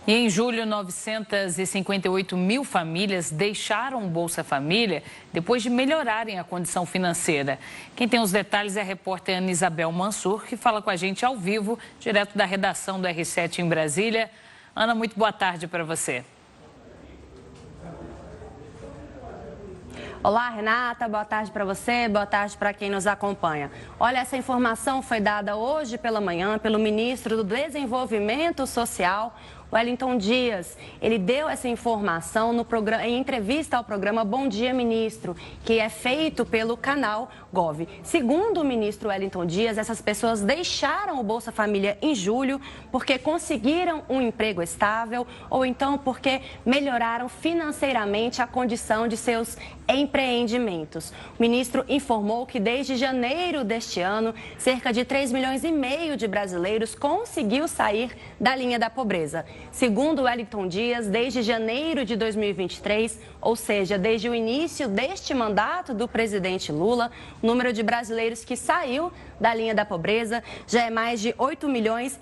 E em julho, 958 mil famílias deixaram o Bolsa Família depois de melhorarem a condição financeira. Quem tem os detalhes é a repórter Ana Isabel Mansur, que fala com a gente ao vivo, direto da redação do R7 em Brasília. Ana, muito boa tarde para você. Olá, Renata, boa tarde para você, boa tarde para quem nos acompanha. Olha, essa informação foi dada hoje pela manhã pelo ministro do Desenvolvimento Social, Wellington Dias. Ele deu essa informação em entrevista ao programa Bom Dia Ministro, que é feito pelo canal Gov. Segundo o ministro Wellington Dias, essas pessoas deixaram o Bolsa Família em julho porque conseguiram um emprego estável ou então porque melhoraram financeiramente a condição de seus empreendimentos. O ministro informou que desde janeiro deste ano, cerca de 3,5 milhões de brasileiros conseguiu sair da linha da pobreza. Segundo Wellington Dias, desde janeiro de 2023, ou seja, desde o início deste mandato do presidente Lula, o número de brasileiros que saiu da linha da pobreza já é mais de 8,6 milhões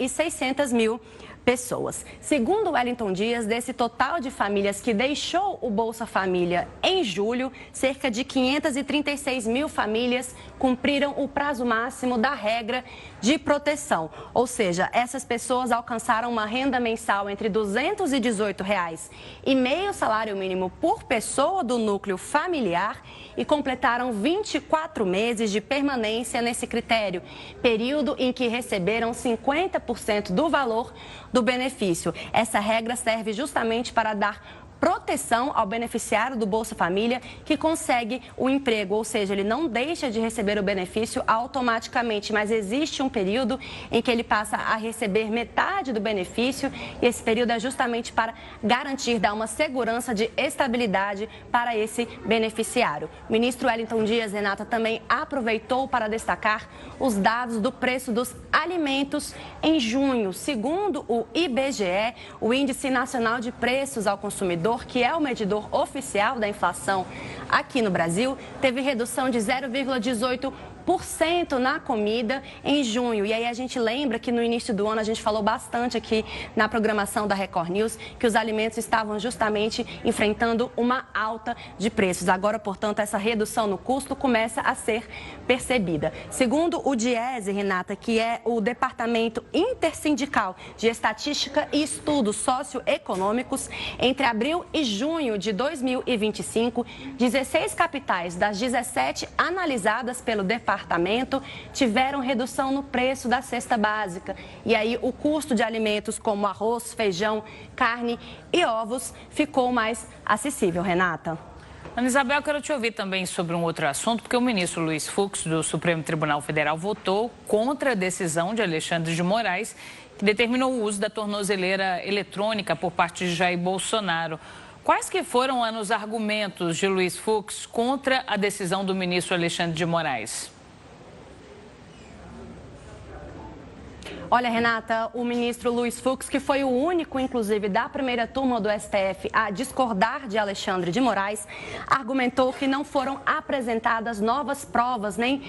pessoas. Segundo Wellington Dias, desse total de famílias que deixou o Bolsa Família em julho, cerca de 536 mil famílias cumpriram o prazo máximo da regra de proteção. Ou seja, essas pessoas alcançaram uma renda mensal entre R$ 218,00 e meio salário mínimo por pessoa do núcleo familiar e completaram 24 meses de permanência nesse critério, período em que receberam 50% do valor do benefício. Essa regra serve justamente para dar proteção ao beneficiário do Bolsa Família que consegue o emprego, ou seja, ele não deixa de receber o benefício automaticamente, mas existe um período em que ele passa a receber metade do benefício e esse período é justamente para garantir, dar uma segurança de estabilidade para esse beneficiário. O ministro Wellington Dias, Renata, também aproveitou para destacar os dados do preço dos alimentos em junho. Segundo o IBGE, o Índice Nacional de Preços ao Consumidor, que é o medidor oficial da inflação aqui no Brasil, teve redução de 0,18% na comida em junho. E aí a gente lembra que no início do ano a gente falou bastante aqui na programação da Record News que os alimentos estavam justamente enfrentando uma alta de preços. Agora, portanto, essa redução no custo começa a ser percebida. Segundo o DIESE, Renata, que é o Departamento Intersindical de Estatística e Estudos Socioeconômicos, entre abril e junho de 2025, 16 capitais das 17 analisadas pelo departamento tiveram redução no preço da cesta básica. E aí o custo de alimentos como arroz, feijão, carne e ovos ficou mais acessível, Renata. Ana Isabel, eu quero te ouvir também sobre um outro assunto, porque o ministro Luiz Fux, do Supremo Tribunal Federal, votou contra a decisão de Alexandre de Moraes, que determinou o uso da tornozeleira eletrônica por parte de Jair Bolsonaro. Quais que foram os argumentos de Luiz Fux contra a decisão do ministro Alexandre de Moraes? Olha, Renata, o ministro Luiz Fux, que foi o único, inclusive, da primeira turma do STF a discordar de Alexandre de Moraes, argumentou que não foram apresentadas novas provas, nem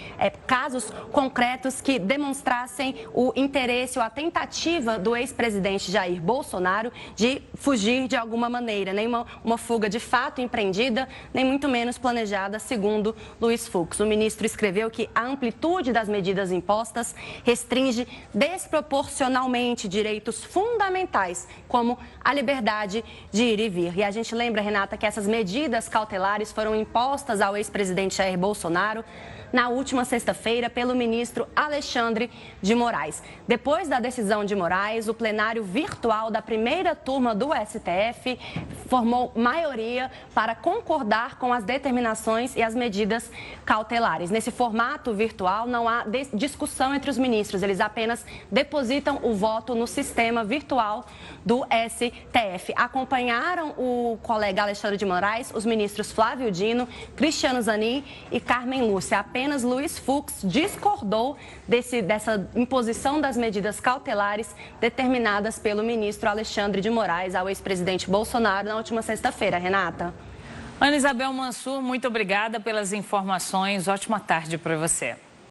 casos concretos que demonstrassem o interesse ou a tentativa do ex-presidente Jair Bolsonaro de fugir de alguma maneira, nem uma fuga de fato empreendida, nem muito menos planejada, segundo Luiz Fux. O ministro escreveu que a amplitude das medidas impostas restringe desproporcionalmente direitos fundamentais, como a liberdade de ir e vir. E a gente lembra, Renata, que essas medidas cautelares foram impostas ao ex-presidente Jair Bolsonaro na última sexta-feira pelo ministro Alexandre de Moraes. Depois da decisão de Moraes, o plenário virtual da primeira turma do STF formou maioria para concordar com as determinações e as medidas cautelares. Nesse formato virtual, não há discussão entre os ministros, eles apenas depositam o voto no sistema virtual do STF. Acompanharam o colega Alexandre de Moraes os ministros Flávio Dino, Cristiano Zanin e Carmen Lúcia. Apenas Luiz Fux discordou dessa imposição das medidas cautelares determinadas pelo ministro Alexandre de Moraes ao ex-presidente Bolsonaro na última sexta-feira. Renata. Ana Isabel Mansur, muito obrigada pelas informações. Ótima tarde para você.